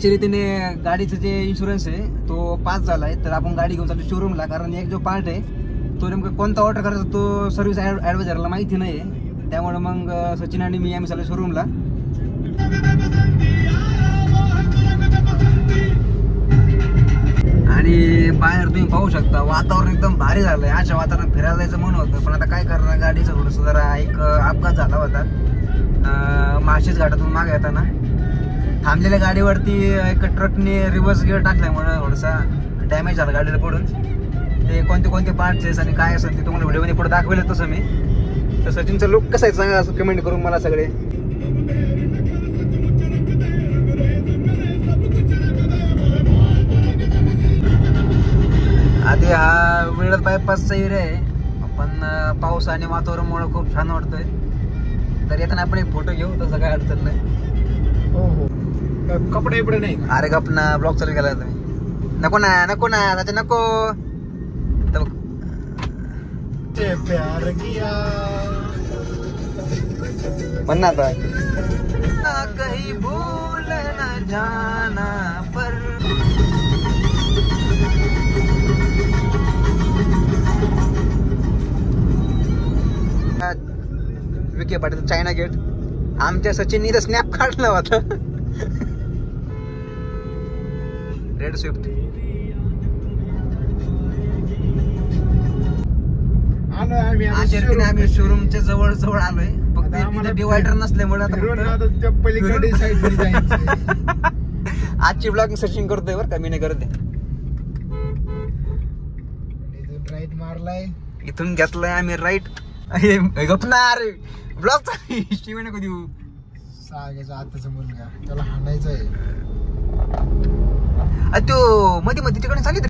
अशा रीतीने गाडीचं जे इन्शुरन्स आहे तो पास झालाय. तर आपण गाडी घेऊन चालू शोरूमला, कारण एक जो पार्ट आहे तो नेमकं कोणता ऑर्डर करायचा तो सर्व्हिस ॲडवायझरला माहिती नाही आहे. त्यामुळे मग सचिन आणि मी आम्ही चालू शोरूमला. आणि बाहेर तुम्ही पाहू शकता वातावरण एकदम भारी झालंय. अशा वातावरणात फिरायला जायचं मन होतं, पण आता काय करणार, गाडीचं थोडंसं जरा एक अपघात झाला होता माळशेज घाटातून मागे येताना. थांबलेल्या गाडीवरती एक ट्रकने रिव्हर्स गिअर टाकल्यामुळे थोडासा डॅमेज झाला गाडीला पडून. ते कोणते कोणते पार्ट्स आहेत आणि काय असेल ते तुम्हाला व्हिडिओमध्ये पुढे दाखवेल तसं मी. तर सचिनचा लुक कसा आहे सांगा असं कमेंट करून मला सगळे. आधी हा वेळत बायपासचा एरिया आहे, पण पाऊस आणि वातावरणामुळे खूप छान वाटतोय. तर येताना आपण एक फोटो घेऊ, तसं काय अडचण नाही. हो हो, कपडे बिपडे नाही. अरे गपना, ब्लॉग चालू केला तुम्ही. नको ना नको ना त्याच्या नको. प्यार किया पण ना आता कहीं भूल न जाना पर. विखे पाटील चायना गेट. आमच्या सचिननी तर स्नॅप काढला होता. Red Swift. आम्ही शोरूमच्या जवळ जवळ आलोय. फक्त डिवायडर नसल्यामुळे आजची ब्लॉगिंग सचिन करतोय बरं का, मी नाही करते. राईट मारलाय, इथून घेतलंय आम्ही राईट. गपणार ब्लॉग हिस्ट्री नको देऊ. सागेचा आताचा मुलगा, त्याला हाणायचं आहे. तो मध्ये मध्ये तिकडे सांगितलं.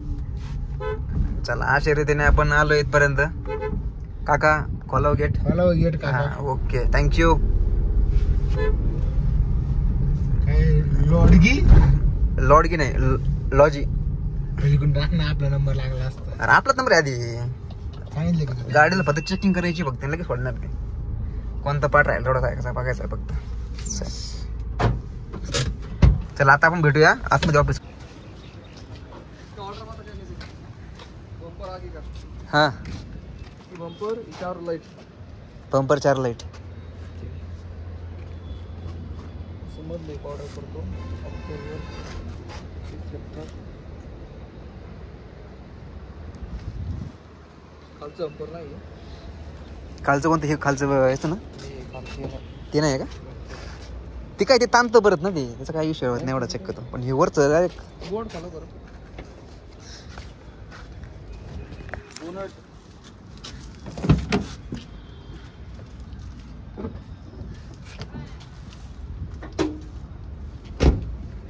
चला अशा रीतीने आपण आलो इथपर्यंत. काका खोलाव गेट. खोलाव गेट काका. Okay thank you. काय लॉडगी? लॉडगी नाही, लॉजी. टाक ना, आपला नंबर लागला असता. अरे आपला नंबर आधी सांगितले का? गाडीला फक्त चेकिंग करायची फक्त, लगेच सोडणार ते. कोणता पार्ट राहील थोडासा आहे कसा बघायचा फक्त. चला आता आपण भेटूया आतमध्ये ऑफिस. हा बंपर 4 लाईट. Bumper 4 light. समजले ऑर्डर करतो. खालचं बंपर नाही, खालचं कोणतं हे खालचं यायचं ना, ते नाही आहे का? ते काय ते ताणतं परत ना, ते त्याचा काही विषय होत नाही एवढा चेक करतो. पण हे वरचं डायरेक्ट बोर्ड फॉलो करतो.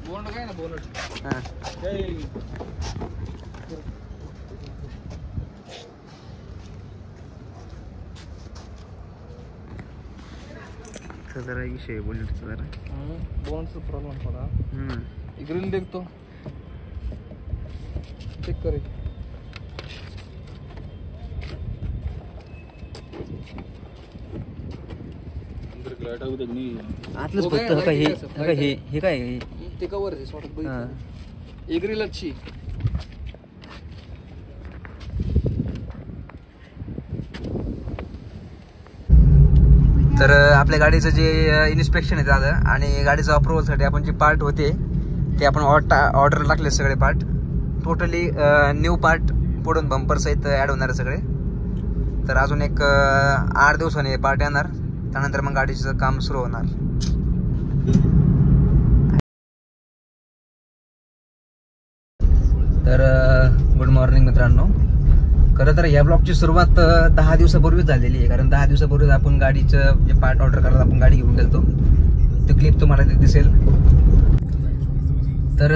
बोर्ड काय ना बोर्ड. हां जरा विषय बुलेटचा जरा बोनचा प्रॉब्लेम थोडा. ग्रिल देखतो, चेक करे. आतलंच फक्त हे काय ते कवर आहे ग्रिल अच्छी. तर आपल्या गाडीचं जे इन्स्पेक्शन आहे झालं आणि गाडीचं अप्रुव्हलसाठी आपण जे पार्ट होते ते आपण ऑर्डर टाकले सगळे पार्ट. टोटली न्यू पार्ट पुढून बंपर सहित ॲड होणार आहे सगळे. तर अजून एक 8 दिवसांनी पार्ट येणार, त्यानंतर मग गाडीचं काम सुरू होणार. तर गुड मॉर्निंग मित्रांनो. खरं तर या ब्लॉगची सुरुवात 10 दिवसापूर्वीच झालेली आहे, कारण 10 दिवसापूर्वीच आपण गाडीचं जे पार्ट ऑर्डर करायला आपण गाडी घेऊन गेलो. ती क्लिप तुम्हाला ते दिसेल. तर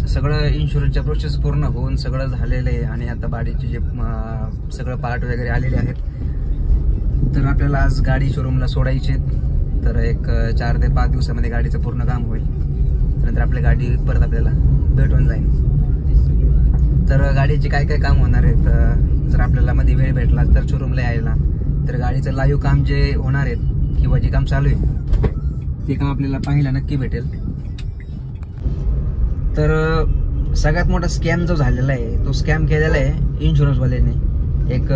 सगळं इन्शुरन्सच्या प्रोसेस पूर्ण होऊन सगळं झालेलं आहे आणि आता गाडीचे जे सगळं पार्ट वगैरे आलेले आहेत. तर आपल्याला आज गाडी शोरूमला सोडायची. तर एक 4 ते 5 दिवसामध्ये गाडीचं पूर्ण काम होईल. त्यानंतर आपली गाडी परत आपल्याला भेटून जाईल. तर गाडीचे काय काय काम होणार आहेत, जर आपल्याला मध्ये वेळ भेटला तर शोरूमला यायला, तर गाडीचं लाईव्ह काम जे होणार आहेत किंवा जे काम चालू आहे ते काम आपल्याला पाहायला नक्की भेटेल. तर सगळ्यात मोठा स्कॅम जो झालेला आहे तो स्कॅम केलेला आहे इन्शुरन्सवाल्याने. एक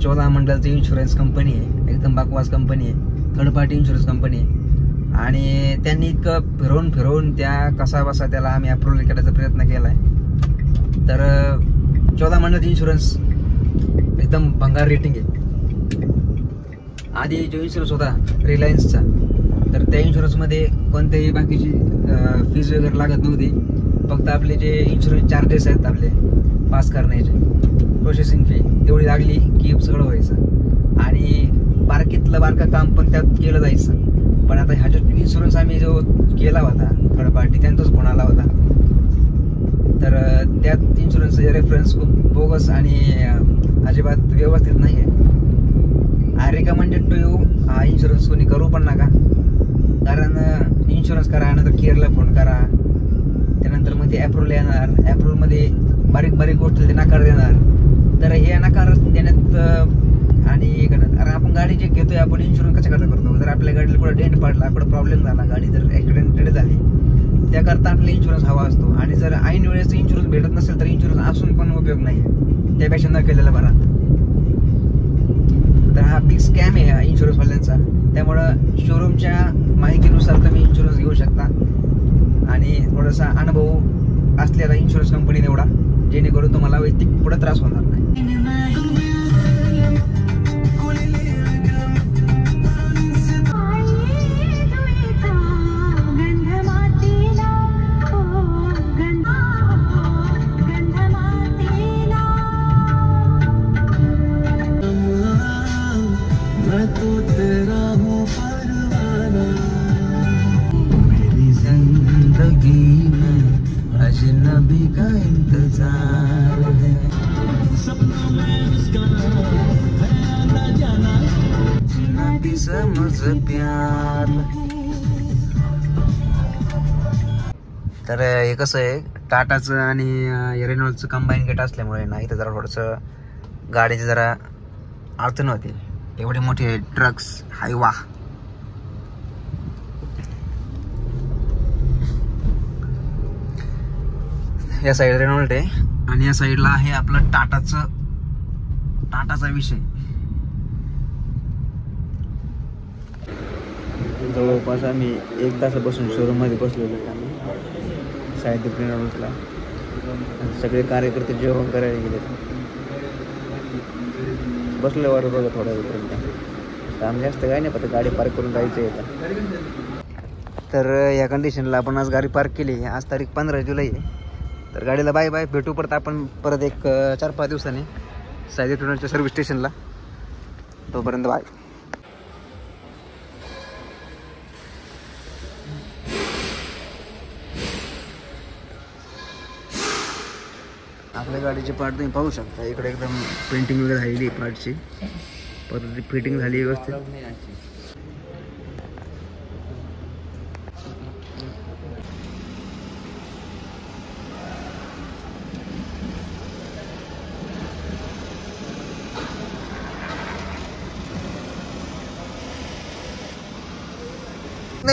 चोलामंडलची इन्शुरन्स कंपनी आहे, एकदम बकवास कंपनी आहे, थर्ड पार्टी इन्शुरन्स कंपनी आहे. आणि त्यांनी इतकं फिरवून फिरवून त्या कसा बसा त्याला आम्ही अप्रुव्हल करायचा प्रयत्न केला आहे. तर चोलामंडल इन्शुरन्स एकदम भंगार रेटिंग आहे. आधी जो इन्शुरन्स होता रिलायन्सचा, तर त्या इन्शुरन्समध्ये कोणत्याही बाकीची फीज वगैरे लागत नव्हती. फक्त आपले जे इन्शुरन्स चार्जेस आहेत आपले पास करण्याचे, प्रोसेसिंग फी तेवढी लागली की सगळं व्हायचं. आणि बारकीतलं बारका काम पण त्यात केलं जायचं. पण आता ह्या जो इन्शुरन्स आम्ही जो केला होता थर्ड पार्टी, त्यांचाच फोन आला होता. तर त्यात इन्शुरन्सचे रेफरन्स खूप बोगस आणि अजिबात व्यवस्थित नाही आहे. आय रिकमेंडेड टू यू हा इन्शुरन्स कोणी करू पण नका. कारण इन्शुरन्स करा, नंतर केअरला फोन करा, त्यानंतर मग ते अप्रुव्हल येणार, अप्रुव्हलमध्ये बारीक बारीक गोष्टी ते नकार देणार. तर हे नकार देण्यात आणि अरे आपण गाडी जे घेतोय आपण इन्शुरन्स कशाकरता करतो? जर आपल्या गाडीला कुठं डेंट पडला, कुठं प्रॉब्लेम झाला, गाडी जर ॲक्सिडेंटेड झाली, त्याकरता आपला इन्शुरन्स हवा असतो. आणि जर ऐन वेळेस इन्शुरन्स भेटत नसेल तर इन्शुरन्स असून पण उपयोग नाही आहे, त्यापेक्षा न केलेला बरा. तर हा बिग स्कॅम आहे इन्शुरन्सवाल्यांचा. त्यामुळं शोरूमच्या माहितीनुसार तुम्ही इन्शुरन्स घेऊ शकता आणि थोडासा अनुभव असलेला इन्शुरन्स कंपनी निवडा, जेणेकरून तुम्हाला वैयक्तिक पुढे त्रास होणार नाही. अजनबी का इंतजार है, सपनों में उसका है आना जाना, जीना भी समझ प्यार. तर हे कसं आहे, टाटाचं आणि रेनॉल्डचं कंबाईन गेट असल्यामुळे ना इथं जरा थोडंसं गाडीची जरा अडचण होती. एवढे मोठे ट्रक्स हायवा. या साईड रेनॉल्ड आहे आणि या साईडला आहे आपलं टाटाचा विषय. जवळपास आम्ही 1 तासापासून शोरूम मध्ये बसलेलो आहे. आम्ही साईड रेनॉल्डला सगळे कार्यकर्ते जेवण करायला गेले. बसल्यावर बघा थोड्या वेळपर्यंत आम्ही जास्त काय नाही, फक्त गाडी पार्क करून जायचं आहे. तर या कंडिशनला आपण आज गाडी पार्क केली. आज तारीख 15 जुलै आहे. तर गाडीला बाय बाय, भेटू परत आपण परत एक 4-5 दिवसांनी सायदी ट्युनरच्या सर्व्हिस स्टेशनला. तोपर्यंत बाय. आपल्या गाडीचे पार्ट तुम्ही पाहू शकता. इकडे एकदम पेंटिंग वगैरे झालेली आहे पार्टची, परत फिटिंग झाली व्यवस्थित.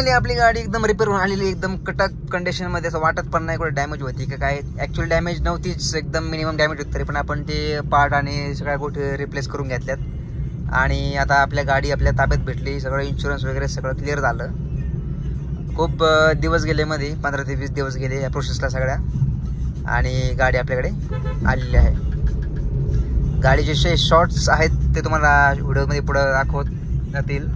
आपली गाडी एकदम रिपेअर होऊन आलेली, एकदम कटक कंडिशन मध्ये, असं वाटत पण नाही कुठे डॅमेज होती का काय. ऍक्च्युअली डॅमेज नव्हतीच, एकदम मिनिमम डॅमेज होती. तरी पण आपण ते पार्ट आणि सगळ्या गोष्टी रिप्लेस करून घेतल्यात. आणि आता आपल्या गाडी आपल्या ताब्यात भेटली. सगळं इन्शुरन्स वगैरे सगळं क्लिअर झालं. खूप दिवस गेले मध्ये, 15 ते 20 दिवस गेले या प्रोसेसला सगळ्या. आणि गाडी आपल्याकडे आलेली आहे. गाडीचे जे शॉर्ट्स आहेत ते तुम्हाला व्हिडिओमध्ये पुढे दाखवत जातील.